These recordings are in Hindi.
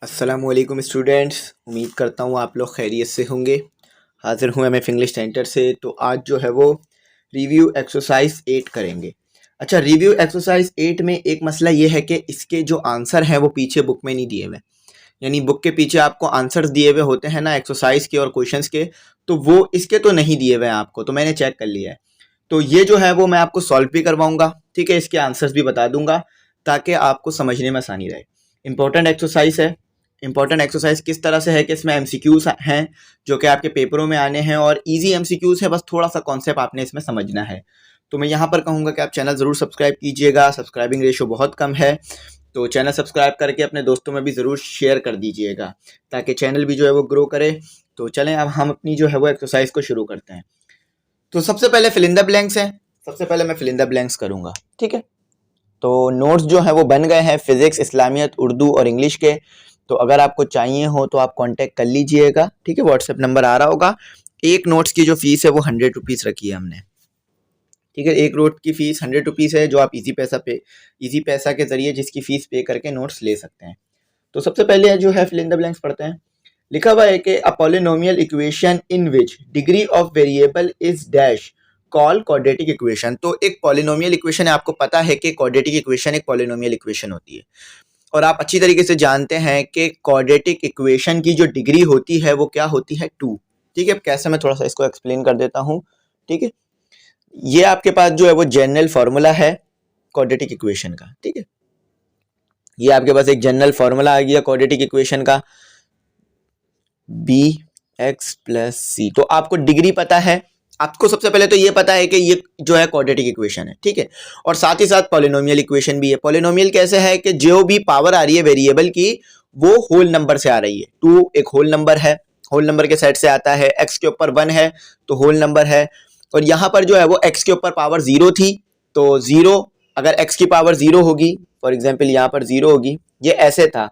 अस्सलामुअलैकुम स्टूडेंट्स, उम्मीद करता हूँ आप लोग खैरियत से होंगे। हाज़िर हूँ एमएफ इंग्लिश सेंटर से। तो आज जो है वो रिव्यू एक्सरसाइज 8 करेंगे। अच्छा, रिव्यू एक्सरसाइज 8 में एक मसला ये है कि इसके जो आंसर हैं वो पीछे बुक में नहीं दिए हुए। यानी बुक के पीछे आपको आंसर्स दिए हुए होते हैं ना एक्सरसाइज के और क्वेश्चंस के, तो वो इसके तो नहीं दिए हुए हैं आपको। तो मैंने चेक कर लिया है, तो ये जो है वो मैं आपको सॉल्व भी करवाऊंगा। ठीक है, इसके आंसर्स भी बता दूंगा ताकि आपको समझने में आसानी रहे। इंपॉर्टेंट एक्सरसाइज है। इंपॉर्टेंट एक्सरसाइज किस तरह से है कि इसमें एमसीक्यूज हैं जो कि आपके पेपरों में आने हैं और इजी एमसीक्यूज है, बस थोड़ा सा कॉन्सेप्ट आपने इसमें समझना है। तो मैं यहाँ पर कहूँगा कि आप चैनल ज़रूर सब्सक्राइब कीजिएगा। सब्सक्राइबिंग रेशो बहुत कम है, तो चैनल सब्सक्राइब करके अपने दोस्तों में भी ज़रूर शेयर कर दीजिएगा ताकि चैनल भी जो है वो ग्रो करे। तो चलें अब हम अपनी जो है वो एक्सरसाइज को शुरू करते हैं। तो सबसे पहले फिल इन द ब्लैंक्स है। सबसे पहले मैं फिल इन द ब्लैंक्स करूँगा। ठीक है, तो नोट्स जो है वो बन गए हैं फिजिक्स, इस्लामियत, उर्दू और इंग्लिश के। तो अगर आपको चाहिए हो तो आप कांटेक्ट कर लीजिएगा। ठीक है, व्हाट्सएप नंबर आ रहा होगा। एक नोट्स की जो फीस है वो 100 रुपीज़ रखी है हमने। ठीक है, एक नोट की फीस 100 रुपीज़ है, जो आप इजी पैसा के जरिए जिसकी फीस पे करके नोट्स ले सकते हैं। तो सबसे पहले जो है फिल इन द ब्लैंक्स पढ़ते हैं। लिखा हुआ है कि a polynomial equation in which degree of variable is dash call quadratic equation. तो एक पॉलिनोमियल इक्वेशन है, आपको पता है कि क्वाड्रेटिक इक्वेशन एक पॉलिनोमियल इक्वेशन होती है और आप अच्छी तरीके से जानते हैं कि क्वाड्रेटिक इक्वेशन की जो डिग्री होती है वो क्या होती है, 2। ठीक है, कैसे मैं थोड़ा सा इसको एक्सप्लेन कर देता हूँ। ठीक है, ये आपके पास जो है वो जनरल फार्मूला है क्वाड्रेटिक इक्वेशन का। ठीक है, ये आपके पास एक जनरल फार्मूला आ गया क्वाड्रेटिक इक्वेशन का, बी एक्स प्लस सी। तो आपको डिग्री पता है, आपको सबसे पहले तो ये पता है कि ये जो है क्वाड्रेटिक इक्वेशन है। ठीक है, और साथ ही साथ पॉलिनोमियल इक्वेशन भी है। पॉलिनोमियल कैसे है कि जो भी पावर आ रही है वेरिएबल की वो होल नंबर से आ रही है। 2 एक होल नंबर है, होल नंबर के सेट से आता है। एक्स के ऊपर 1 है तो होल नंबर है, और यहाँ पर जो है वो एक्स के ऊपर पावर 0 थी, तो 0 अगर एक्स की पावर 0 होगी, फॉर एग्जाम्पल यहाँ पर 0 होगी, ये ऐसे था।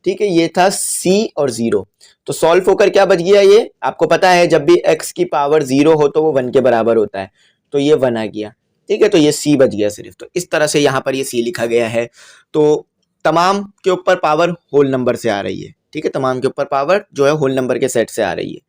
ठीक है, ये था सी और 0, तो सॉल्व होकर क्या बच गया, ये आपको पता है जब भी x की पावर 0 हो तो वो 1 के बराबर होता है, तो ये 1 आ गया। ठीक है, तो ये c बच गया सिर्फ। तो इस तरह से यहाँ पर ये c लिखा गया है। तो तमाम के ऊपर पावर होल नंबर से आ रही है। ठीक है, तमाम के ऊपर पावर जो है होल नंबर के सेट से आ रही है।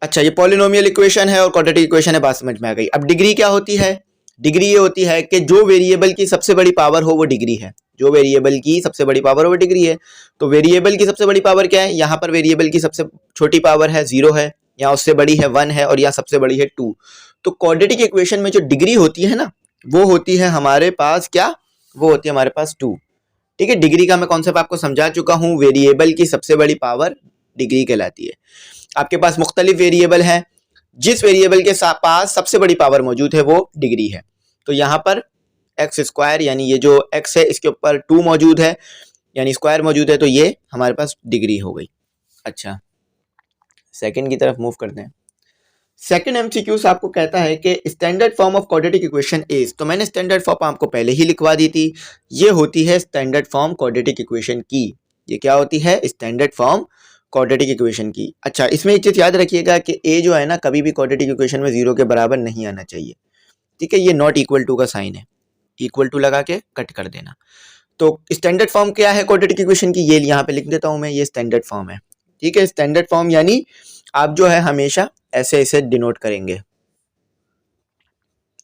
अच्छा, ये पॉलिनोमियल इक्वेशन है और क्वाड्रेटिक इक्वेशन है, बात समझ में आ गई। अब डिग्री क्या होती है? डिग्री ये होती है कि जो वेरिएबल की सबसे बड़ी पावर हो वो डिग्री है। जो वेरिएबल की सबसे बड़ी पावर हो वो डिग्री है। तो वेरिएबल की सबसे बड़ी पावर क्या है? यहाँ पर वेरिएबल की सबसे छोटी पावर है 0 है, यहाँ उससे बड़ी है 1 है, और यहाँ सबसे बड़ी है 2। तो क्वाड्रेटिक इक्वेशन में जो डिग्री होती है ना, वो होती है हमारे पास क्या? वो होती है हमारे पास 2। ठीक है, डिग्री का मैं कॉन्सेप्ट आपको समझा चुका हूँ। वेरिएबल की सबसे बड़ी पावर डिग्री कहलाती है। आपके पास मुख्तलिफ वेरिएबल हैं, जिस वेरिएबल के पास सबसे बड़ी पावर मौजूद है वो डिग्री है। तो यहाँ पर एक्स स्क्वायर, यानी ये जो एक्स है इसके ऊपर 2 मौजूद है, यानी स्क्वायर मौजूद है, तो ये हमारे पास डिग्री हो गई। अच्छा, सेकंड की तरफ मूव करते हैं। सेकंड एमसीक्यूज आपको कहता है कि standard form of quadratic equation is. तो मैंने स्टैंडर्ड फॉर्म आपको पहले ही लिखवा दी थी, ये होती है स्टैंडर्ड फॉर्म क्वाड्रेटिक इक्वेशन की। ये क्या होती है? स्टैंडर्ड फॉर्म क्वाड्रेटिक इक्वेशन की। अच्छा, इसमें एक चीज याद रखिएगा कि ए जो है ना, कभी भी क्वाड्रेटिक इक्वेशन में 0 के बराबर नहीं आना चाहिए। ठीक है, ये नॉट इक्वल टू का साइन है, इक्वल टू लगा के कट कर देना। तो स्टैंडर्ड फॉर्म क्या है क्वाड्रेटिक इक्वेशन की, ये यहाँ पे लिख देता हूं मैं, ये स्टैंडर्ड फॉर्म है। ठीक है, स्टैंडर्ड फॉर्म यानी आप जो है हमेशा ऐसे ऐसे डिनोट करेंगे।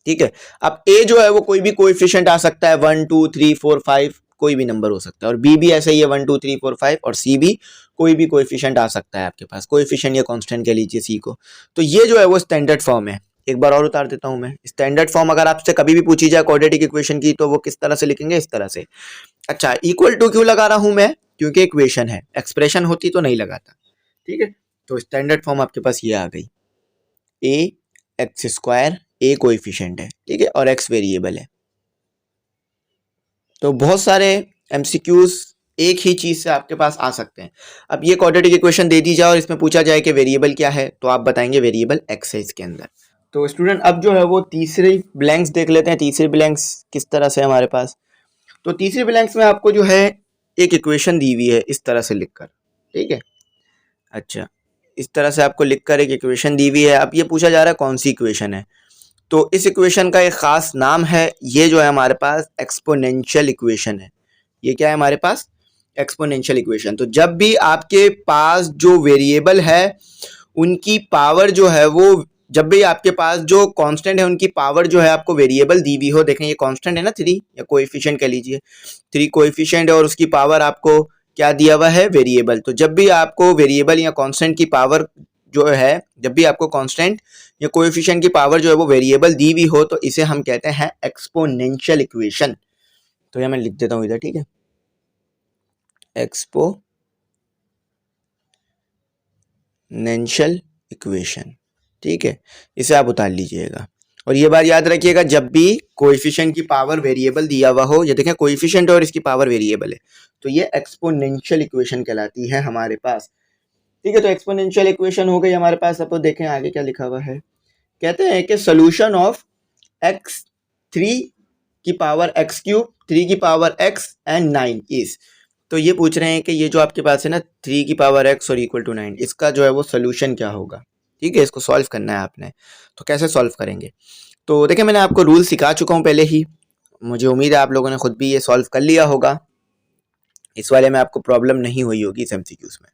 ठीक है, अब ए जो है वो कोई भी कोएफिशिएंट आ सकता है, 1 2 3 4 5, कोई भी नंबर हो सकता है। और बी भी ऐसे ही है, 1 2 3 4 5, और सी भी कोई भी कोएफिशिएंट आ सकता है आपके पास, कोएफिशिएंट या कांस्टेंट कह लीजिए सी को। तो ये जो है वो स्टैंडर्ड फॉर्म है। एक बार और उतार देता हूं मैं। स्टैंडर्ड फॉर्म अगर आपसे कभी भी पूछी जाए क्वाड्रेटिक इक्वेशन की, तो वो किस तरह से लिखेंगे? इस तरह से। अच्छा, इक्वल टू क्यों लगा रहा हूं मैं? क्योंकि इक्वेशन है, एक्सप्रेशन होती तो नहीं लगाता। ठीक है, तो स्टैंडर्ड फॉर्म आपके पास ये आ गई। ए एक्स स्क्वायर, ए कोएफिशिएंट है, ठीक है, और एक्स वेरिएबल है। तो बहुत सारे एमसीक्यूज एक ही चीज से आपके पास आ सकते हैं। अब ये क्वाड्रेटिक इक्वेशन दे दी जाए और इसमें पूछा जाए कि वेरिएबल क्या है, तो आप बताएंगे वेरिएबल एक्स है इसके अंदर। तो स्टूडेंट अब जो है वो तीसरी ब्लैंक्स देख लेते हैं। तीसरी ब्लैंक्स किस तरह से हमारे पास? तो तीसरी ब्लैंक्स में आपको जो है एक इक्वेशन दी हुई है इस तरह से लिखकर। ठीक है, अच्छा, इस तरह से आपको लिखकर एक इक्वेशन दी हुई है। अब ये पूछा जा रहा है कौन सी इक्वेशन है, तो इस इक्वेशन का एक ख़ास नाम है, ये जो है हमारे पास एक्सपोनेंशियल इक्वेशन है। ये क्या है हमारे पास? Exponential equation. तो जब भी आपके पास जो वेरिएबल है उनकी पावर जो है वो, जब भी आपके पास जो कांस्टेंट है उनकी पावर जो है आपको वेरिएबल दी हुई हो, देखें ये कांस्टेंट है ना 3, या कोएफिशिएंट कह लीजिए, 3 कोएफिशिएंट है और उसकी पावर आपको क्या दिया हुआ है, वेरिएबल। तो जब भी आपको वेरिएबल या कांस्टेंट की पावर जो है, जब भी आपको कांस्टेंट या कोएफिशिएंट की पावर जो है वो वेरिएबल दी हुई हो, तो इसे हम कहते हैं एक्सपोनेंशियल इक्वेशन। तो यह मैं लिख देता हूं इधर, ठीक है, एक्सपोनेंशियल इक्वेशन, ठीक है, इसे आप उतार लीजिएगा। और ये बात याद रखिएगा, जब भी कोएफिशिएंट की पावर वेरिएबल दिया हुआ हो, ये देखें कोएफिशिएंट और इसकी पावर वेरिएबल है, तो ये एक्सपोनेंशियल इक्वेशन कहलाती है हमारे पास, ठीक है। तो एक्सपोनेंशियल इक्वेशन हो गई हमारे पास। अब देखें आगे क्या लिखा हुआ है, कहते हैं कि सोल्यूशन ऑफ एक्स 3 की पावर एक्स क्यूब 3 की पावर एक्स एंड 9 इज, तो ये पूछ रहे हैं कि ये जो आपके पास है ना 3 की पावर एक्स और इक्वल टू 9, इसका जो है वो सोल्यूशन क्या होगा, ठीक है, इसको सॉल्व करना है आपने। तो कैसे सॉल्व करेंगे, तो देखिए मैंने आपको रूल सिखा चुका हूँ पहले ही, मुझे उम्मीद है आप लोगों ने खुद भी ये सॉल्व कर लिया होगा, इस वाले में आपको प्रॉब्लम नहीं हुई होगी इस एमसीक्यूज में।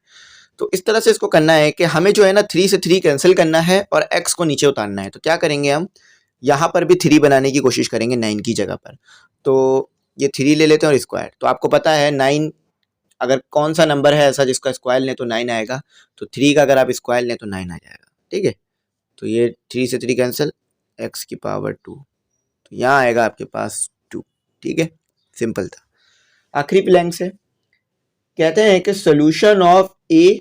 तो इस तरह से इसको करना है कि हमें जो है ना 3 से 3 कैंसिल करना है और x को नीचे उतारना है। तो क्या करेंगे, हम यहाँ पर भी 3 बनाने की कोशिश करेंगे 9 की जगह पर। तो ये 3 ले लेते हैं और स्क्वायर, तो आपको पता है 9 अगर कौन सा नंबर है ऐसा जिसका स्क्वायर लें तो 9 आएगा, तो 3 का अगर आप स्क्वायर लें तो 9 आ जाएगा, ठीक है। तो ये 3 से 3 कैंसिल, x की पावर 2, तो यहाँ आएगा आपके पास 2, ठीक है, सिंपल था। आखिरी प्लैंक से कहते हैं कि solution of a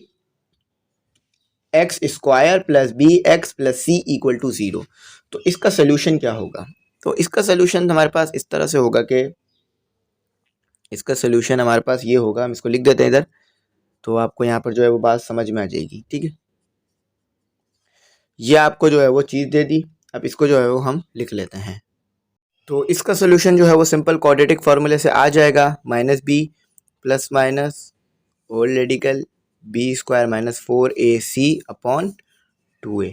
x square plus B x plus C equal to 0, तो इसका सोल्यूशन क्या होगा। तो इसका सोल्यूशन हमारे पास इस तरह से होगा कि इसका सोल्यूशन हमारे पास ये होगा, हम इसको लिख देते हैं इधर, तो आपको यहाँ पर जो है वो बात समझ में आ जाएगी, ठीक है। ये आपको जो है वो चीज़ दे दी, अब इसको जो है वो हम लिख लेते हैं। तो इसका सोल्यूशन जो है वो सिंपल क्वाड्रेटिक फार्मूले से आ जाएगा, minus b plus minus whole radical b square minus 4ac upon 2a,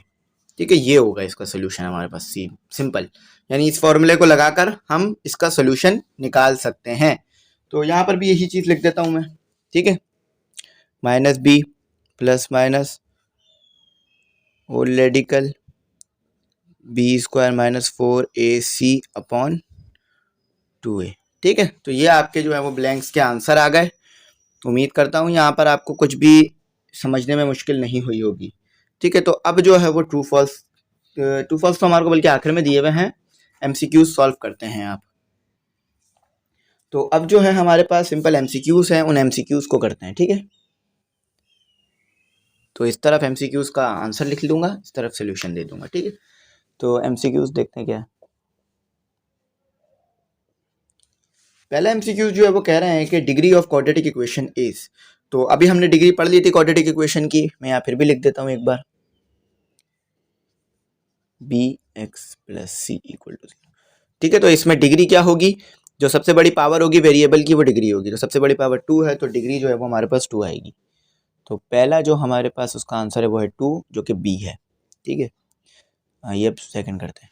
ठीक है, ये होगा इसका सोल्यूशन हमारे पास। सी सिंपल, यानी इस फॉर्मूले को लगाकर हम इसका सोल्यूशन निकाल सकते हैं। तो यहाँ पर भी यही चीज़ लिख देता हूँ मैं, ठीक है, minus b plus minus whole radical b square minus 4ac upon 2a, ठीक है। तो ये आपके जो है वो ब्लैंक्स के आंसर आ गए। उम्मीद करता हूँ यहाँ पर आपको कुछ भी समझने में मुश्किल नहीं हुई होगी, ठीक है। तो अब जो है वो ट्रू फॉल्स तो हमारे को बल्कि आखिर में दिए हुए हैं, एमसीक्यूज सॉल्व करते हैं आप। तो अब जो है हमारे पास सिंपल एमसीक्यूज हैं, उन एमसीक्यूज को करते हैं, ठीक है। तो इस तरफ एमसीक्यूज का आंसर लिख लूँगा, इस तरफ सोल्यूशन दे दूंगा, ठीक है। तो एमसीक्यूज देखते हैं क्या है। पहला एमसीक्यूज जो है वो कह रहे हैं कि degree of quadratic equation is, तो अभी हमने डिग्री पढ़ ली थी क्वाड्रेटिक इक्वेशन की, मैं यहाँ फिर भी लिख देता हूँ एक बार, B x plus C equal to 0, ठीक है। तो इसमें डिग्री क्या होगी, जो सबसे बड़ी पावर होगी वेरिएबल की वो डिग्री होगी, तो सबसे बड़ी पावर 2 है, तो डिग्री जो है वो हमारे पास 2 आएगी। तो पहला जो हमारे पास उसका आंसर है वो है 2, जो कि बी है, ठीक है। आइए अब सेकंड करते हैं।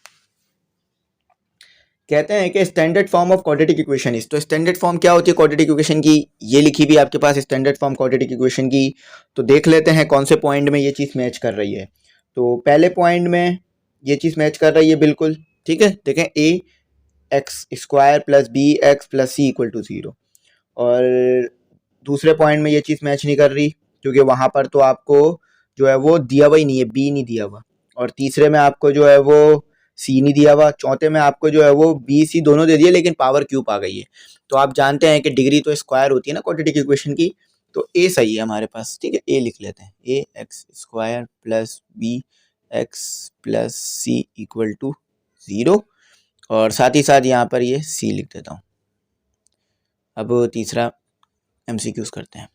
कहते हैं कि standard form of quadratic equation is, तो स्टैंडर्ड फॉर्म क्या होती है क्वाड्रेटिक इक्वेशन की, ये लिखी भी आपके पास स्टैंडर्ड फॉर्म क्वाड्रेटिक इक्वेशन की। तो देख लेते हैं कौन से पॉइंट में ये चीज़ मैच कर रही है। तो पहले पॉइंट में ये चीज़ मैच कर रही है बिल्कुल, ठीक है। देखें A x square plus B x plus C equal to 0, और दूसरे पॉइंट में ये चीज़ मैच नहीं कर रही क्योंकि वहाँ पर तो आपको जो है वो दिया हुआ ही नहीं है, बी नहीं दिया हुआ, और तीसरे में आपको जो है वो सी नहीं दिया हुआ, चौथे में आपको जो है वो बी सी दोनों दे दिए लेकिन पावर क्यूब आ गई है। तो आप जानते हैं कि डिग्री तो स्क्वायर होती है ना क्वाड्रेटिक इक्वेशन की, तो ए सही है हमारे पास, ठीक है, ए लिख लेते हैं, A x square plus B x plus C equal to 0, और साथ ही साथ यहाँ पर ये सी लिख देता हूँ। अब तीसरा एमसीक्यूज करते हैं।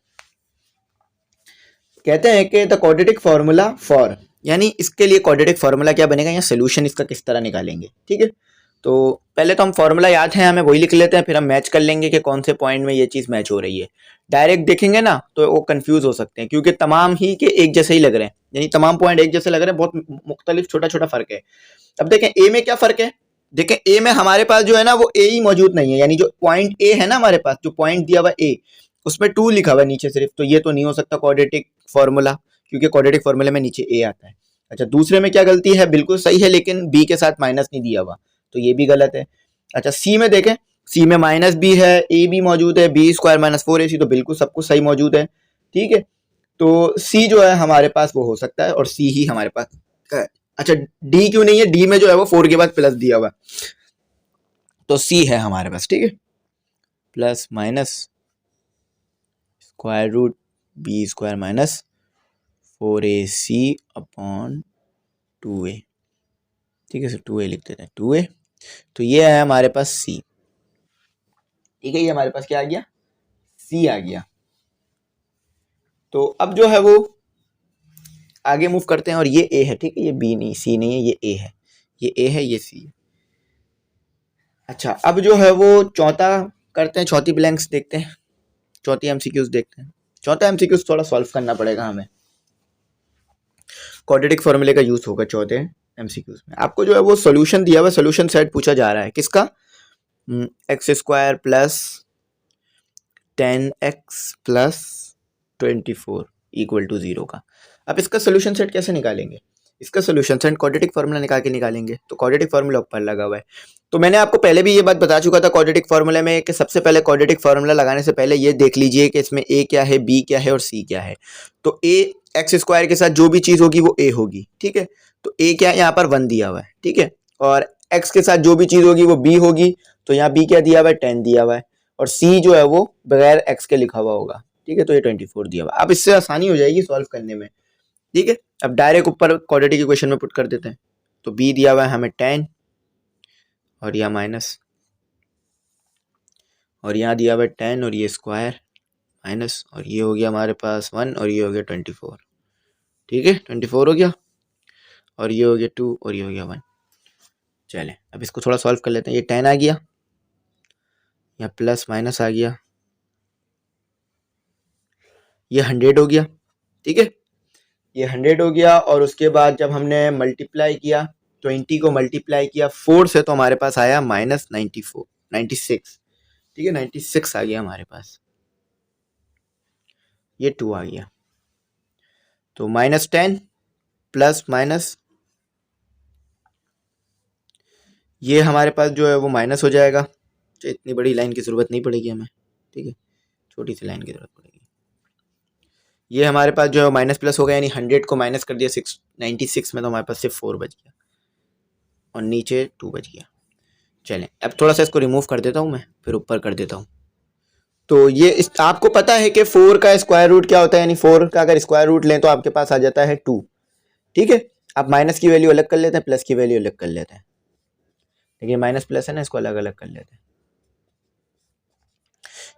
कहते हैं कि द क्वाड्रेटिक फार्मूला फॉर, यानी इसके लिए क्वाड्रेटिक फार्मूला क्या बनेगा या सोल्यूशन इसका किस तरह निकालेंगे, ठीक है। तो पहले तो हम फार्मूला याद है हमें, वही लिख लेते हैं, फिर हम मैच कर लेंगे कि कौन से पॉइंट में ये चीज़ मैच हो रही है। डायरेक्ट देखेंगे ना तो वो कंफ्यूज हो सकते हैं क्योंकि तमाम ही के एक जैसे ही लग रहे हैं, यानी तमाम पॉइंट एक जैसे लग रहे हैं, बहुत मुख्तलिफ छोटा छोटा फर्क है। अब देखें ए में क्या फ़र्क है, देखें ए में हमारे पास जो है ना वो ए ही मौजूद नहीं है, यानी जो पॉइंट ए है ना हमारे पास, जो पॉइंट दिया हुआ ए, उसमें 2 लिखा हुआ है नीचे सिर्फ, तो ये तो नहीं हो सकता क्वाड्रेटिक फॉर्मूला, क्योंकि क्वाड्रेटिक फॉर्मूले में नीचे ए आता है। अच्छा, दूसरे में क्या गलती है, बिल्कुल सही है लेकिन बी के साथ माइनस नहीं दिया हुआ, तो ये भी गलत है। अच्छा, सी में देखें, सी में माइनस बी है, ए भी मौजूद है, बी स्क्वायर माइनस 4ac, तो बिल्कुल सब कुछ सही मौजूद है। ठीक है, तो सी जो है हमारे पास वो हो सकता है, और सी ही हमारे पास है। अच्छा, डी क्यों नहीं है, डी में जो है वो 4 के बाद प्लस दिया हुआ, तो सी है हमारे पास। ठीक है, plus minus square root b square minus 4ac upon 2a। ठीक है, सर 2a लिख देते हैं, 2a। तो ये है हमारे पास c। ठीक है, ये हमारे पास क्या आ गया, c आ गया। तो अब जो है वो आगे मूव करते हैं, और ये a है। ठीक है, ये b नहीं, c नहीं है, ये a है, ये a है, ये c है। अच्छा, अब जो है वो चौथा करते हैं, चौथी ब्लैंक्स देखते हैं, चौथी एमसीक्यूज देखते हैं। चौथा एमसीक्यूज थोड़ा सॉल्व करना पड़ेगा हमें, क्वाड्रेटिक फॉर्मूले का यूज होगा चौथे एमसीक्यूज में। आपको जो है वो सोल्यूशन दिया हुआ, सोल्यूशन सेट पूछा जा रहा है किसका, x square plus 10x plus 24 equal to 0 का। अब इसका सोल्यूशन सेट कैसे निकालेंगे, इसका सोल्यूशन सेट क्वाड्रेटिक फार्मूला निकाल के निकालेंगे। तो क्वाड्रेटिक फार्मूला ऊपर लगा हुआ है, तो मैंने आपको पहले भी ये बात बता चुका था क्वाड्रेटिक फार्मूले में कि सबसे पहले क्वाड्रेटिक फार्मूला लगाने से पहले ये देख लीजिए कि इसमें a क्या है, b क्या है और c क्या है। तो a एक्स स्क्वायर के साथ जो भी चीज़ होगी वो a होगी। ठीक है, तो a क्या है, यहाँ पर 1 दिया हुआ है। ठीक है, और x के साथ जो भी चीज़ होगी वो b होगी, तो यहाँ b क्या दिया हुआ है, 10 दिया हुआ है, और c जो है वो बगैर x के लिखा हुआ होगा। ठीक है, तो ये 24 दिया हुआ है। अब इससे आसानी हो जाएगी सॉल्व करने में। ठीक है, अब डायरेक्ट ऊपर क्वाड्रेटिक इक्वेशन में पुट कर देते हैं। तो b दिया हुआ है हमें 10, और यह माइनस, और यहाँ दिया हुआ है 10 और ये स्क्वायर माइनस, और ये हो गया हमारे पास 1 और ये हो गया 24। ठीक है, 24 हो गया, और ये हो गया 2 और ये हो गया 1। चलें अब इसको थोड़ा सॉल्व कर लेते हैं। ये 10 आ गया, यहाँ प्लस माइनस आ गया, ये 100 हो गया। ठीक है, ये 100 हो गया, और उसके बाद जब हमने मल्टीप्लाई किया 20 को मल्टीप्लाई किया 4 से, तो हमारे पास आया माइनस 96। ठीक है, 96 आ गया हमारे पास, ये 2 आ गया। तो -10 प्लस माइनस, ये हमारे पास जो है वो माइनस हो जाएगा। तो इतनी बड़ी लाइन की ज़रूरत नहीं पड़ेगी हमें। ठीक है, छोटी सी लाइन की ज़रूरत पड़ेगी। ये हमारे पास जो है माइनस प्लस हो गया, यानी 100 को माइनस कर दिया 96 में, तो हमारे पास सिर्फ 4 बच गया, और नीचे 2 बच गया। चलें अब थोड़ा सा इसको रिमूव कर देता हूँ मैं, फिर ऊपर कर देता हूँ। तो ये आपको पता है कि 4 का स्क्वायर रूट क्या होता है, यानी 4 का अगर स्क्वायर रूट लें तो आपके पास आ जाता है 2। ठीक है, आप माइनस की वैल्यू अलग कर लेते हैं, प्लस की वैल्यू अलग कर लेते हैं। देखिए माइनस प्लस है ना, इसको अलग अलग कर लेते हैं।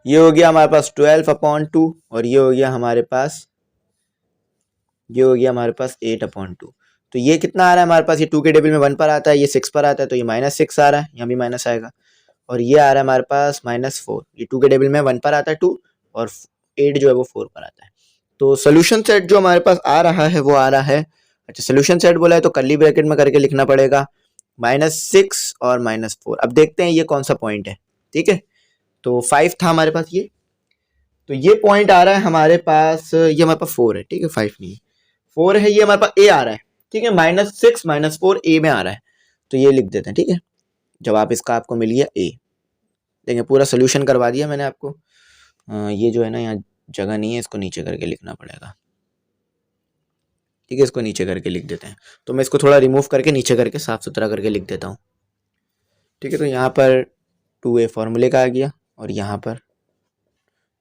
ये हो गया हमारे पास 12/2, और ये हो गया हमारे पास 8/2। तो ये कितना आ रहा है हमारे पास, ये 2 के टेबल में 1 पर आता है, ये 6 पर आता है, तो ये -6 आ रहा है, यहाँ भी माइनस आएगा। और ये आ रहा है हमारे पास -4, ये 2 के टेबल में 1 पर आता है 2, और 8 जो है वो 4 पर आता है। तो सोल्यूशन सेट जो हमारे पास आ रहा है वो आ रहा है, अच्छा सोल्यूशन सेट बोला है तो कर्ली ब्रैकेट में करके लिखना पड़ेगा, -6 और -4। अब देखते हैं ये कौन सा पॉइंट है। ठीक है, तो 5 था हमारे पास ये, तो ये पॉइंट आ रहा है हमारे पास, ये हमारे पास 4 है। ठीक है, 5 नहीं, 4 है, ये हमारे पास ए आ रहा है। ठीक है, -6 -4 ए में आ रहा है, तो ये लिख देते हैं। ठीक है, जवाब इसका आपको मिल गया ए। देखिए पूरा सोल्यूशन करवा दिया मैंने आपको। ये जो है ना, यहाँ जगह नहीं है, इसको नीचे करके लिखना पड़ेगा। ठीक है, इसको नीचे करके लिख देते हैं। तो मैं इसको थोड़ा रिमूव करके नीचे करके साफ सुथरा करके लिख देता हूँ। ठीक है, तो यहाँ पर 2a फॉर्मूले का आ गया, और यहाँ पर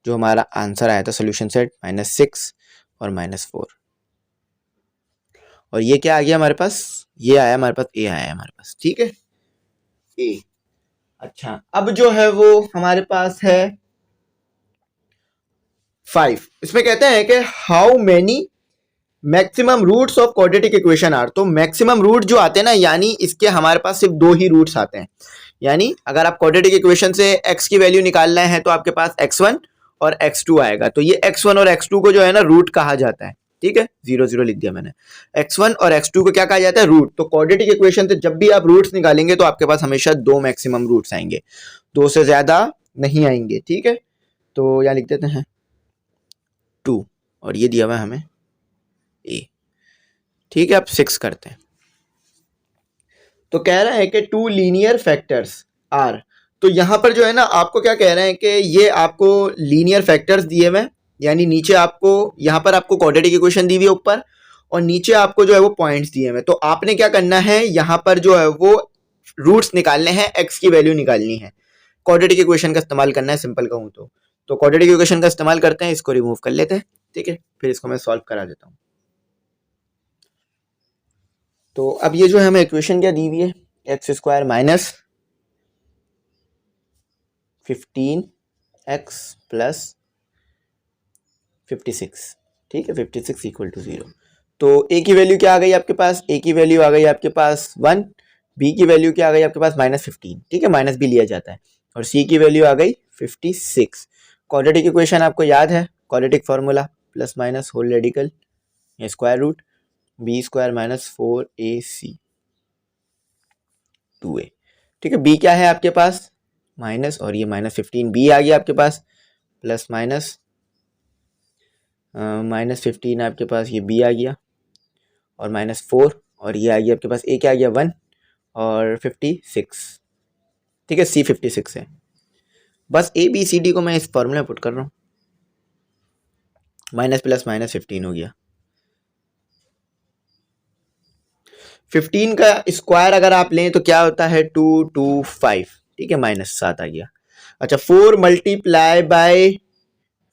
जो हमारा आंसर आया था सोल्यूशन सेट -6 और -4, और ये क्या आ गया हमारे पास, ये आया हमारे पास, ए आया हमारे पास। ठीक है, ए। अच्छा, अब जो है वो हमारे पास है 5। इसमें कहते हैं कि how many maximum roots of quadratic equation are. तो मैक्सिमम रूट जो आते हैं ना, यानी इसके हमारे पास सिर्फ 2 ही रूट्स आते हैं। यानी अगर आप क्वाड्रेटिक इक्वेशन से x की वैल्यू निकालना है तो आपके पास x1 और x2 आएगा। तो ये x1 और x2 को जो है ना रूट कहा जाता है। ठीक है, 0 0 लिख दिया मैंने। x1 और x2 को क्या कहा जाता है, रूट। तो क्वाड्रेटिक इक्वेशन से जब भी आप रूट्स निकालेंगे तो आपके पास हमेशा 2 मैक्सिमम रूट्स आएंगे, 2 से ज्यादा नहीं आएंगे। ठीक है, तो यहाँ लिख देते हैं और ये दिया हुआ है हमें a। ठीक है, अब 6 करते हैं। तो कह रहा है कि 2 लीनियर फैक्टर्स आर, तो यहां पर जो है ना आपको क्या कह रहे हैं कि ये आपको लीनियर फैक्टर्स दिए हुए हैं, यानी नीचे आपको यहां पर आपको क्वाड्रेटिक इक्वेशन दी हुई है ऊपर, और नीचे आपको जो है वो पॉइंट्स दिए हुए हैं। तो आपने क्या करना है, यहां पर जो है वो रूट्स निकालने हैं, एक्स की वैल्यू निकालनी है, क्वाड्रेटिक इक्वेशन का इस्तेमाल करना है, सिंपल कहूं तो क्वाड्रेटिक इक्वेशन का इस्तेमाल करते हैं, इसको रिमूव कर लेते हैं। ठीक है, फिर इसको मैं सॉल्व करा देता हूं। तो अब ये जो है हमें इक्वेशन क्या दी हुई है, x square minus 15x plus 56। ठीक है, 56 इक्वल टू 0। तो a की वैल्यू क्या आ गई आपके पास, a की वैल्यू आ गई आपके पास 1, b की वैल्यू क्या आ गई आपके पास -15। ठीक है, माइनस भी लिया जाता है, और c की वैल्यू आ गई 56। क्वाड्रेटिक इक्वेशन आपको याद है, quadratic formula plus minus whole radical या square root b square minus 4ac 2a। ठीक है, b क्या है आपके पास माइनस, और ये -15, b आ गया आपके पास प्लस माइनस -15 आपके पास, ये b आ गया, और -4, और ये आ गया आपके पास a क्या आ गया 1 और 56। ठीक है, c 56 है। बस a b c d को मैं इस फॉर्मूले में पुट कर रहा हूँ, माइनस प्लस माइनस 15 हो गया। 15 का स्क्वायर अगर आप लें तो क्या होता है 225। ठीक है, -7 आ गया। अच्छा, 4 मल्टीप्लाई बाय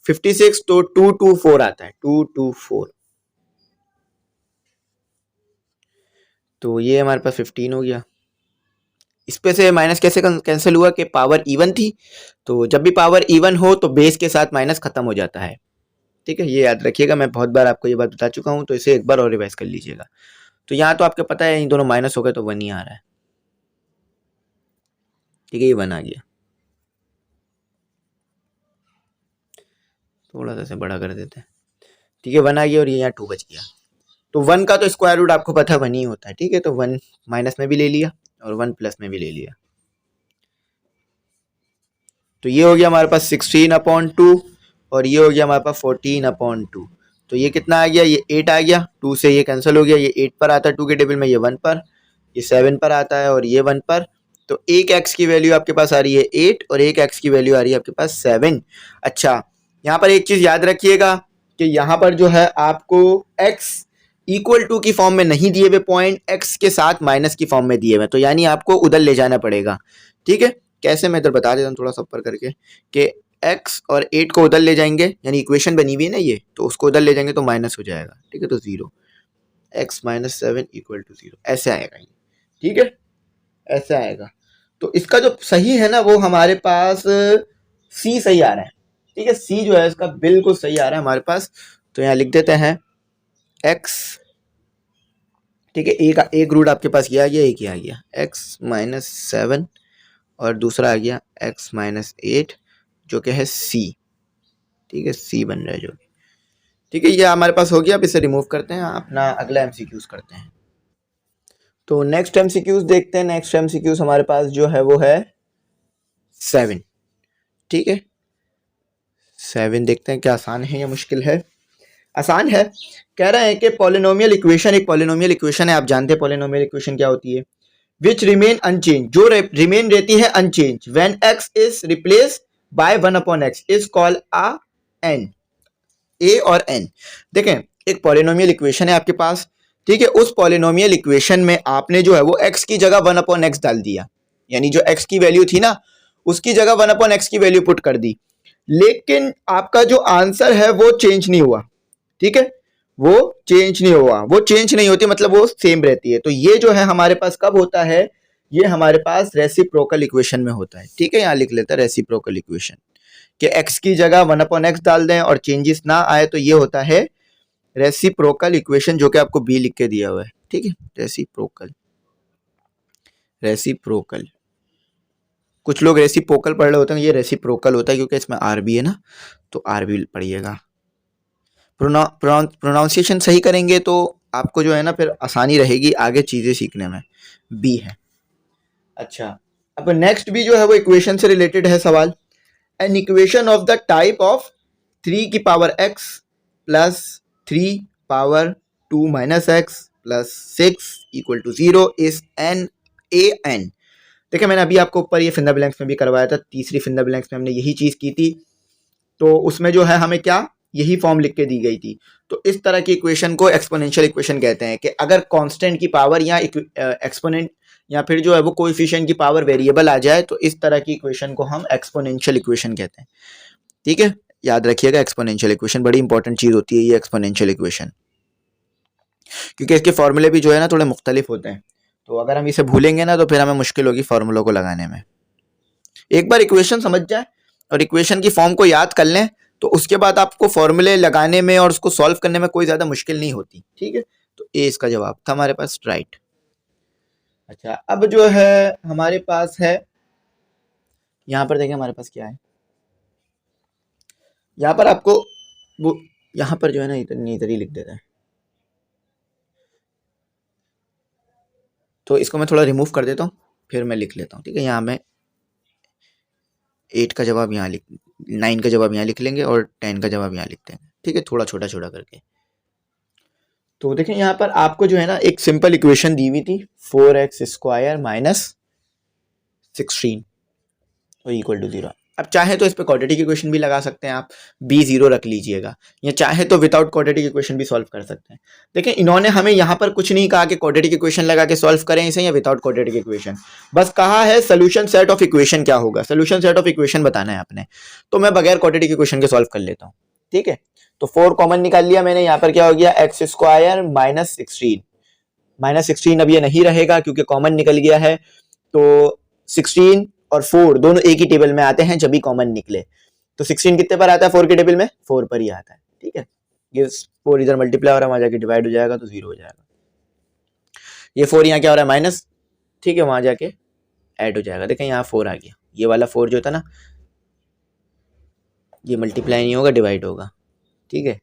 56 तो 224 आता है, 224। तो ये हमारे पास 15 हो गया। इस पे से माइनस कैसे कैंसिल हुआ कि पावर इवन थी, तो जब भी पावर इवन हो तो बेस के साथ माइनस खत्म हो जाता है। ठीक है, ये याद रखिएगा, मैं बहुत बार आपको ये बात बता चुका हूँ, तो इसे एक बार और रिवाइज कर लीजिएगा। तो यहाँ तो आपको पता है इन दोनों माइनस हो गए तो 1 ही आ रहा है। ठीक है, ये 1 आ गया, थोड़ा सा इसे बड़ा कर देते हैं। ठीक है, 1 आ गया, और ये यहाँ 2 बच गया। तो 1 का तो स्क्वायर रूट आपको पता है 1 ही होता है। ठीक है, तो 1 माइनस में भी ले लिया और 1 प्लस में भी ले लिया। तो ये हो गया हमारे पास 16/2, और ये हो गया हमारे पास 14/2। तो ये कितना आ गया, ये 8 आ गया, 2 से ये कैंसिल हो गया, ये 8 पर आता है 2 के टेबल में, ये 1 पर, ये 7 पर आता है, और ये 1 पर। तो एक x की वैल्यू आपके पास आ रही है 8, और एक x की वैल्यू आ रही है आपके पास 7। अच्छा, यहाँ पर एक चीज याद रखिएगा कि यहाँ पर जो है आपको x इक्वल टू की फॉर्म में नहीं दिए हुए पॉइंट, x के साथ माइनस की फॉर्म में दिए हुए, तो यानी आपको उधर ले जाना पड़ेगा। ठीक है, कैसे मैं इधर बता देता हूँ थोड़ा सा ऊपर करके कि x और 8 को उधर ले जाएंगे, यानी इक्वेशन बनी हुई है ना ये, तो उसको उधर ले जाएंगे तो माइनस हो जाएगा। ठीक है, तो 0, x माइनस 7 इक्वल टू 0 ऐसे आएगा ये। ठीक है, ऐसे आएगा। तो इसका जो सही है ना वो हमारे पास c सही आ रहा है। ठीक है, c जो है इसका बिल्कुल सही आ रहा है हमारे पास। तो यहाँ लिख देते हैं x। ठीक है, एक रूट आपके पास ये आ गया, एक ही आ गया, x माइनस 7, और दूसरा आ गया x माइनस 8, जो कि है c। ठीक है, c बन रहा है जो। ठीक है, ये हमारे पास हो गया। अब इसे रिमूव करते हैं, अपना अगला एमसीक्यूज करते हैं। तो नेक्स्ट एमसीक्यूज देखते हैं। नेक्स्ट एमसीक्यूज हमारे पास जो है वो है 7। ठीक है, 7 देखते हैं क्या आसान है या मुश्किल है। आसान है। कह रहा है कि पॉलिनोमियल इक्वेशन, एक पॉलिनोमियल इक्वेशन है, आप जानते हैं पॉलिनोमियल इक्वेशन क्या होती है, विच रिमेन अनचेंज, जो रिमेन रहती है unchange, when x is replace by 1/x is called a n, a और n। देखें, एक पॉलिनोमियल इक्वेशन है आपके पास। ठीक है, उस पॉलिनोमियल इक्वेशन में आपने जो है वो x की जगह 1/x डाल दिया, यानी जो x की वैल्यू थी ना उसकी जगह 1/x की वैल्यू पुट कर दी, लेकिन आपका जो आंसर है वो चेंज नहीं हुआ। ठीक है, वो चेंज नहीं हुआ, वो चेंज नहीं होती, मतलब वो सेम रहती है। तो ये जो है हमारे पास कब होता है, ये हमारे पास रेसिप्रोकल इक्वेशन में होता है। ठीक है, यहां लिख लेते हैं रेसिप्रोकल इक्वेशन, कि x की जगह 1/x डाल दें और चेंजेस ना आए, तो ये होता है रेसिप्रोकल इक्वेशन, जो कि आपको बी लिख के दिया हुआ है। ठीक है, रेसिप्रोकल, रेसिप्रोकल, कुछ लोग रेसिप्रोकल पढ़ रहे होते हैं, ये रेसिप्रोकल होता है क्योंकि इसमें आर भी है ना, तो आर भी पढ़िएगा। प्रोनाउंसिएशन सही करेंगे तो आपको जो है ना फिर आसानी रहेगी आगे चीजें सीखने में। बी है। अच्छा, अब नेक्स्ट भी जो है वो इक्वेशन से रिलेटेड है सवाल। An equation of the type of 3 की power x plus 3 power 2 minus x plus 6 equal to 0 is an A N. देखिए मैंने अभी आपको ऊपर ये फिंगर ब्लैंक्स में भी करवाया था, तीसरी फिंगर ब्लैंक्स में हमने यही चीज़ की थी। तो उसमें जो है हमें क्या यही फॉर्म लिख के दी गई थी। तो इस तरह की इक्वेशन को एक्सपोनेंशियल इक्वेशन कहते हैं कि अगर कांस्टेंट की पावर या एक्सपोनेंट या फिर जो है वो कोएफिशिएंट की पावर वेरिएबल आ जाए तो इस तरह की इक्वेशन को हम एक्सपोनेंशियल इक्वेशन कहते हैं। ठीक है, याद रखिएगा एक्सपोनेंशियल इक्वेशन बड़ी इंपॉर्टेंट चीज़ होती है ये एक्सपोनेंशियल इक्वेशन, क्योंकि इसके फॉर्मूले भी जो है ना थोड़े मुख्तलिफ होते हैं। तो अगर हम इसे भूलेंगे ना तो फिर हमें मुश्किल होगी फॉर्मूलों को लगाने में। एक बार इक्वेशन समझ जाए और इक्वेशन की फॉर्म को याद कर लें तो उसके बाद आपको फॉर्मूले लगाने में और उसको सॉल्व करने में कोई ज़्यादा मुश्किल नहीं होती। ठीक है, तो ए इसका जवाब था हमारे पास, राइट। अच्छा, अब जो है हमारे पास है यहाँ पर, देखिए हमारे पास क्या है, यहाँ पर आपको वो यहाँ पर जो है ना इधर ही लिख देता है। तो इसको मैं थोड़ा रिमूव कर देता हूँ फिर मैं लिख लेता हूँ। ठीक है, यहाँ मैं 8 का जवाब यहाँ 9 का जवाब यहाँ लिख लेंगे और 10 का जवाब यहाँ लिख देंगे। ठीक है, थोड़ा छोटा छोटा करके। तो देखें यहाँ पर आपको जो है ना एक सिंपल इक्वेशन दी हुई थी 4x² माइनस 16 और इक्वल टू 0। अब चाहे तो इस पे क्वाड्रेटिक इक्वेशन भी लगा सकते हैं आप, b0 रख लीजिएगा, या चाहे तो विदाउट क्वाड्रेटिक इक्वेशन भी सॉल्व कर सकते हैं। देखें इन्होंने हमें यहाँ पर कुछ नहीं कहा कि क्वाड्रेटिक इक्वेशन लगा के सॉल्व करें इसे या विदाउट क्वाड्रेटिक इक्वेशन, बस कहा है सोल्यूशन सेट ऑफ इक्वेशन क्या होगा, सोल्यूशन सेट ऑफ इक्वेशन बताना है आपने। तो मैं बगैर क्वाड्रेटिक इक्वेशन के सॉल्व कर लेता हूँ। ठीक है, तो 4 कॉमन निकाल लिया मैंने, यहाँ पर क्या हो गया x² माइनस 16 अब ये नहीं रहेगा क्योंकि कॉमन निकल गया है। तो 16 और 4 दोनों एक ही टेबल में आते हैं जब भी कॉमन निकले। तो 16 कितने पर आता है 4 के टेबल में, 4 पर ही आता है। ठीक है, ये 4 इधर मल्टीप्लाई हो रहा है, वहां जाके डिवाइड हो जाएगा तो 0 हो जाएगा। ये 4 यहाँ क्या हो रहा है माइनस, ठीक है, वहां जाके ऐड हो जाएगा। देखें यहाँ 4 आ गया, ये वाला 4 जो था ना ये मल्टीप्लाई नहीं होगा डिवाइड होगा। ठीक है,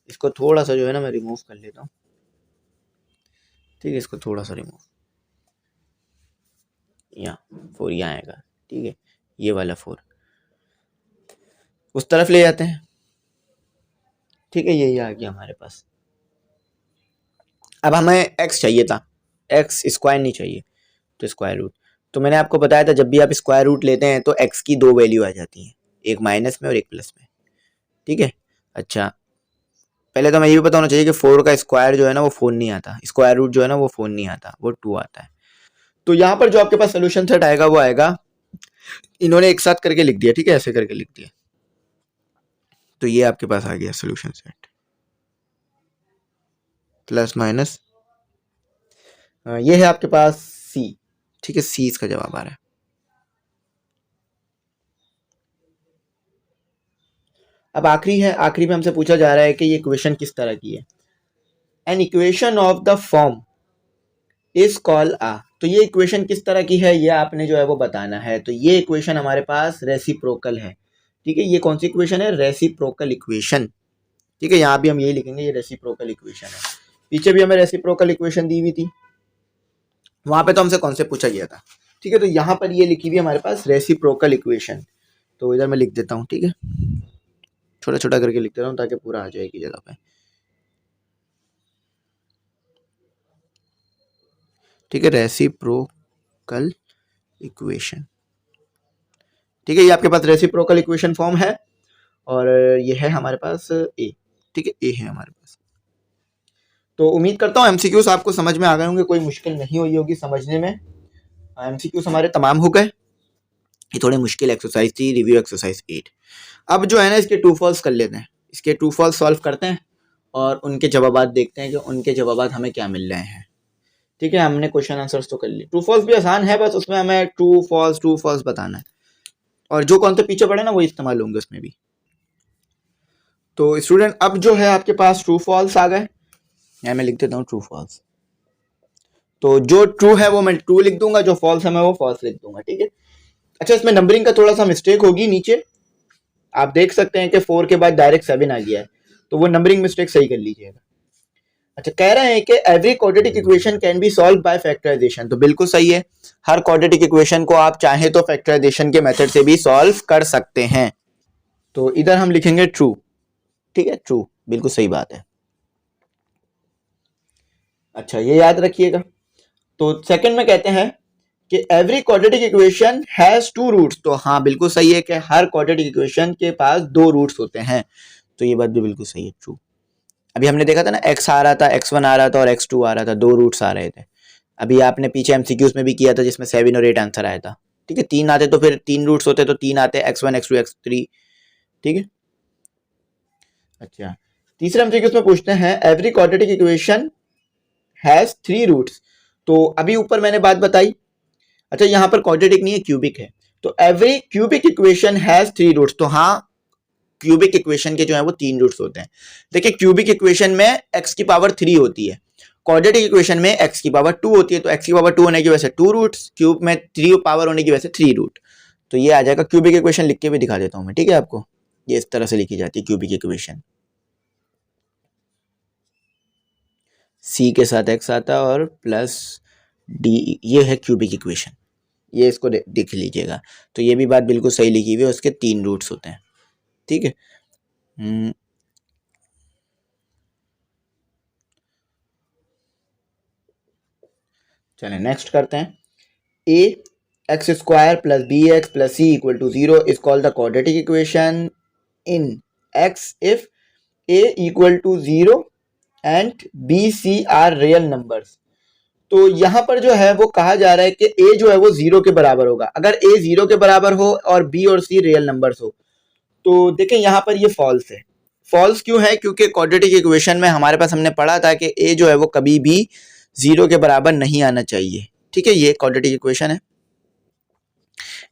इसको थोड़ा सा जो है ना मैं रिमूव कर लेता हूँ। ठीक है, इसको थोड़ा सा रिमूव, यहाँ 4 यहाँ आएगा। ठीक है, ये वाला 4 उस तरफ ले जाते हैं। ठीक है, यही आ गया हमारे पास। अब हमें x चाहिए था, x स्क्वायर नहीं चाहिए, तो स्क्वायर रूट। तो मैंने आपको बताया था जब भी आप स्क्वायर रूट लेते हैं तो x की 2 वैल्यू आ जाती हैं, एक माइनस में और एक प्लस में। ठीक है, अच्छा पहले तो मैं ये भी बताना चाहिए कि 4 का स्क्वायर जो है ना वो 4 नहीं आता, स्क्वायर रूट जो है ना वो 4 नहीं आता, वो 2 आता है। तो यहाँ पर जो आपके पास सोल्यूशन सेट आएगा वो आएगा, इन्होंने एक साथ करके लिख दिया। ठीक है, ऐसे करके लिख दिया, तो ये आपके पास आ गया सोल्यूशन सेट प्लस माइनस, ये है आपके पास C। ठीक है, C इसका जवाब आ रहा है। अब आखिरी है, आखिरी में हमसे पूछा जा रहा है कि ये इक्वेशन किस तरह की है। An equation of the form is called आ। तो ये इक्वेशन किस तरह की है ये आपने जो है वो बताना है। तो ये इक्वेशन हमारे पास रेसिप्रोकल है। ठीक है, ये कौन सी इक्वेशन है, रेसिप्रोकल इक्वेशन। ठीक है, यहाँ भी हम यही लिखेंगे, ये रेसिप्रोकल इक्वेशन है। पीछे भी हमें रेसिप्रोकल इक्वेशन दी हुई थी, वहां पे तो हमसे कौन से पूछा गया था। ठीक है, तो यहाँ पर ये लिखी हुई हमारे पास रेसिप्रोकल इक्वेशन। तो इधर मैं लिख देता हूँ। ठीक है, छोटा छोटा करके लिख देता हूँ ताकि पूरा आ जाए एक ही जगह पे। ठीक है, रेसिप्रोकल इक्वेशन। ठीक है, ये आपके पास रेसिप्रोकल इक्वेशन फॉर्म है और ये है हमारे पास ए। ठीक है, ए है हमारे पास। तो उम्मीद करता हूँ एमसीक्यूज आपको समझ में आ गए होंगे, कोई मुश्किल नहीं हुई होगी समझने में। एमसीक्यूज हमारे तमाम हो गए, ये थोड़ी मुश्किल एक्सरसाइज थी, रिव्यू एक्सरसाइज 8। अब जो है ना इसके ट्रू फॉल्स कर लेते हैं, इसके ट्रू फॉल्स सॉल्व करते हैं और उनके जवाब देखते हैं कि उनके जवाब हमें क्या मिल रहे हैं। ठीक है, हमने क्वेश्चन आंसर्स तो कर लिए, ट्रू फॉल्स भी आसान है, बस उसमें हमें ट्रू फॉल्स बताना है और जो कौन से पीछे पड़े ना वो इस्तेमाल होंगे उसमें भी। तो स्टूडेंट अब जो है आपके पास ट्रू फॉल्स आ गए, यहाँ मैं लिख देता हूँ ट्रू फॉल्स। तो जो ट्रू है वो मैं ट्रू लिख दूंगा, जो फॉल्स है मैं वो फॉल्स लिख दूंगा। ठीक है, अच्छा इसमें नंबरिंग का थोड़ा सा मिस्टेक होगी, नीचे आप देख सकते हैं कि 4 के बाद डायरेक्ट 7 आ गया है, तो वो नंबरिंग मिस्टेक सही कर लीजिएगा। अच्छा, कह रहे हैं कि every quadratic equation can be solved by factorisation. तो बिल्कुल सही है, हर क्वाड्रेटिक इक्वेशन को आप चाहे तो फैक्टराइजेशन के मेथड से भी सॉल्व कर सकते हैं। तो इधर हम लिखेंगे ट्रू। ठीक है, ट्रू। बिल्कुल सही बात है। अच्छा, ये याद रखिएगा। तो सेकंड में कहते हैं कि every quadratic equation has two roots. तो हाँ, बिल्कुल सही है कि हर क्वाड्रेटिक इक्वेशन के पास दो रूट्स होते हैं। तो ये बात भी बिल्कुल सही है, ट्रू। अभी हमने देखा था ना, x आ रहा था, x1 आ रहा था और x2 आ रहा था, दो रूट्स आ रहे थे। अभी आपने पीछे एमसीक्यूज में भी किया था जिसमें 7 और 8 आंसर आया था। ठीक है, तीन आते तो फिर तीन रूट्स होते तो तीन आते, x1 x2 x3। ठीक है। अच्छा, तीसरे एमसीक्यूज में पूछते हैं every quadratic equation has three roots. तो अभी ऊपर मैंने बात बताई। अच्छा, यहाँ पर क्वाड्रेटिक नहीं है, क्यूबिक है। तो every cubic equation has three roots. तो हाँ, क्यूबिक इक्वेशन के जो है वो तीन रूट्स होते हैं। देखिए, क्यूबिक इक्वेशन में x की पावर 3 होती है, क्वाड्रेटिक इक्वेशन में x की पावर 2 होती है। तो x की पावर 2 होने की वजह से 2 रूट्स, क्यूब में 3 पावर होने की वजह से 3 रूट। तो ये आ जाएगा। क्यूबिक इक्वेशन लिख के भी दिखा देता हूं मैं, ठीक है आपको। ये इस तरह से लिखी जाती है क्यूबिक इक्वेशन। c के साथ x आता है और प्लस d, ये है क्यूबिक इक्वेशन। ये इसको देख लीजिएगा। तो ये भी बात बिल्कुल सही लिखी हुई है, उसके तीन रूट्स होते हैं। ठीक है। चलें नेक्स्ट करते हैं। a x square plus B x plus C equal to 0 is called the quadratic equation in x if a equal to 0 and b c are real numbers. तो यहाँ पर जो है वो कहा जा रहा है कि a जो है वो 0 के बराबर होगा। अगर a 0 के बराबर हो और b और c रियल नंबर्स हो। तो देखें, यहाँ पर ये फॉल्स है। फॉल्स क्यों है? क्योंकि क्वाड्रेटिक इक्वेशन में हमारे पास हमने पढ़ा था कि a जो है वो कभी भी 0 के बराबर नहीं आना चाहिए। ठीक है, ये क्वाड्रेटिक इक्वेशन है।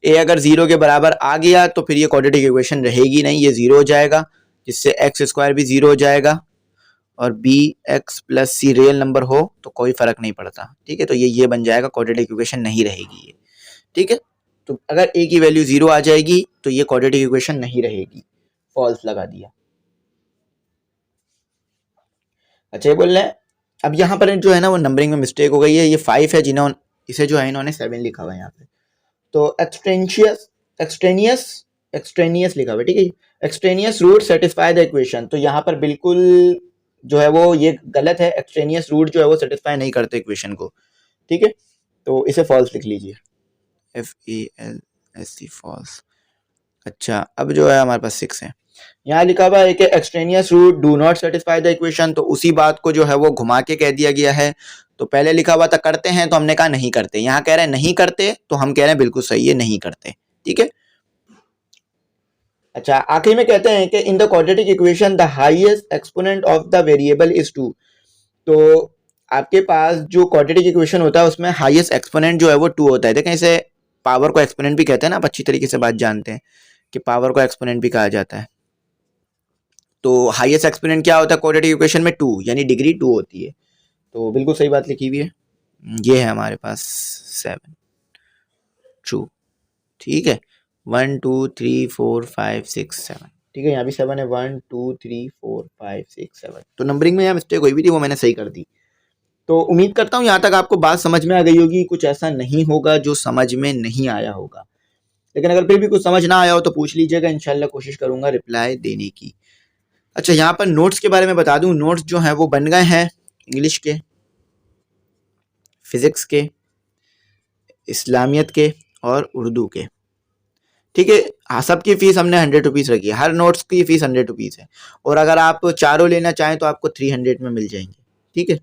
a अगर 0 के बराबर आ गया तो फिर ये क्वाड्रेटिक इक्वेशन रहेगी नहीं, ये 0 हो जाएगा, जिससे एक्स स्क्वायर भी 0 हो जाएगा। और बी एक्स प्लस सी रियल नंबर हो तो कोई फर्क नहीं पड़ता। ठीक है, तो ये बन जाएगा, क्वाड्रेटिक इक्वेशन नहीं रहेगी ये। ठीक है, तो अगर a की वैल्यू 0 आ जाएगी तो ये क्वाड्रेटिक इक्वेशन नहीं रहेगी। फॉल्स लगा दिया। अच्छा, ये बोल रहे हैं अब यहाँ पर जो है ना वो नंबरिंग में मिस्टेक हो गई है। ये 5 है, जिन्होंने इसे जो है इन्होंने 7 लिखा हुआ है यहाँ पे। तो एक्सट्रेनियस लिखा हुआ है। ठीक है, extraneous root satisfy the equation. तो यहाँ पर बिल्कुल जो है वो ये गलत है। एक्सट्रेनियस रूट जो है वो सेटिस्फाई नहीं करते इक्वेशन को। ठीक है, तो इसे फॉल्स लिख लीजिए, FALSC फॉल्स। अच्छा, अब जो है हमारे पास 6 है। यहाँ लिखा हुआ है कि extraneous root do not satisfy the equation. तो उसी बात को जो है वो घुमा के कह दिया गया है। तो पहले लिखा हुआ था करते हैं, तो हमने कहा नहीं करते। यहाँ कह रहे हैं नहीं करते, तो हम कह रहे हैं बिल्कुल सही है, नहीं करते। ठीक है। अच्छा, आखिर में कहते हैं कि in the quadratic equation the highest exponent of the variable is 2। तो आपके पास जो क्वाड्रेटिक इक्वेशन होता है उसमें हाईएस्ट एक्सपोनेंट जो है वो 2 होता है। देखें, इसे पावर को एक्सपोनेंट भी कहते हैं ना, आप अच्छी तरीके से बात जानते हैं कि पावर को एक्सपोनेंट भी कहा जाता है। तो हाईएस्ट एक्सपोनेंट क्या होता है क्वाड्रेटिक इक्वेशन में? 2, यानी डिग्री 2 होती है। तो बिल्कुल सही बात लिखी हुई है। ये है हमारे पास 7, ट्रू। ठीक है, 1 2 3 4 5 6 7। ठीक है, यहाँ भी 7 है। 1 2 3 4 5 6 7। तो नंबरिंग में यहाँ मिस्टेक हुई भी थी, वो मैंने सही कर दी। तो उम्मीद करता हूँ यहाँ तक आपको बात समझ में आ गई होगी। कुछ ऐसा नहीं होगा जो समझ में नहीं आया होगा, लेकिन अगर फिर भी कुछ समझ ना आया हो तो पूछ लीजिएगा, इंशाल्लाह कोशिश करूंगा रिप्लाई देने की। अच्छा, यहाँ पर नोट्स के बारे में बता दूं। नोट्स जो हैं वो बन गए हैं इंग्लिश के, फिजिक्स के, इस्लामियत के और उर्दू के। ठीक है, हाँ, सबकी फीस हमने 100 रुपीज़ रखी है। हर नोट्स की फीस 100 रुपीज़ है। और अगर आप चारों लेना चाहें तो आपको 300 में मिल जाएंगे। ठीक है,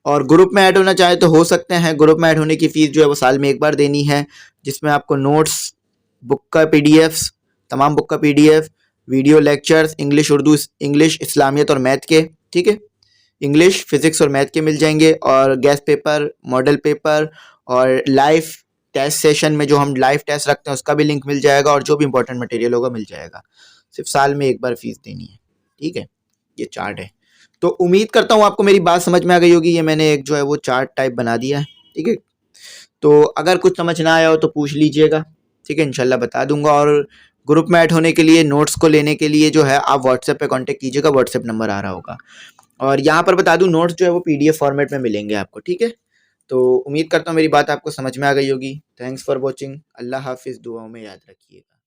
और ग्रुप में ऐड होना चाहे तो हो सकते हैं। ग्रुप में ऐड होने की फ़ीस जो है वो साल में एक बार देनी है, जिसमें आपको नोट्स, बुक का PDF, तमाम बुक का PDF, video lectures, English Urdu, English Islamiyat और मैथ के, ठीक है, इंग्लिश फिजिक्स और मैथ के मिल जाएंगे। और गेस्ट पेपर, मॉडल पेपर और लाइव टेस्ट सेशन में जो हम लाइव टेस्ट रखते हैं उसका भी लिंक मिल जाएगा, और जो भी इंपॉर्टेंट मटेरियल होगा मिल जाएगा। सिर्फ साल में एक बार फीस देनी है। ठीक है, ये चार्ट है। तो उम्मीद करता हूँ आपको मेरी बात समझ में आ गई होगी। ये मैंने एक जो है वो चार्ट टाइप बना दिया है। ठीक है, तो अगर कुछ समझ ना आया हो तो पूछ लीजिएगा। ठीक है, इंशाल्लाह बता दूंगा। और ग्रुप में ऐड होने के लिए, नोट्स को लेने के लिए जो है आप व्हाट्सएप पे कांटेक्ट कीजिएगा। व्हाट्सएप नंबर आ रहा होगा। और यहाँ पर बता दूं, नोट्स जो है वो PDF फॉर्मेट में मिलेंगे आपको। ठीक है, तो उम्मीद करता हूँ मेरी बात आपको समझ में आ गई होगी। Thanks for watching. अल्लाह हाफिज़। दुआओं में याद रखिएगा।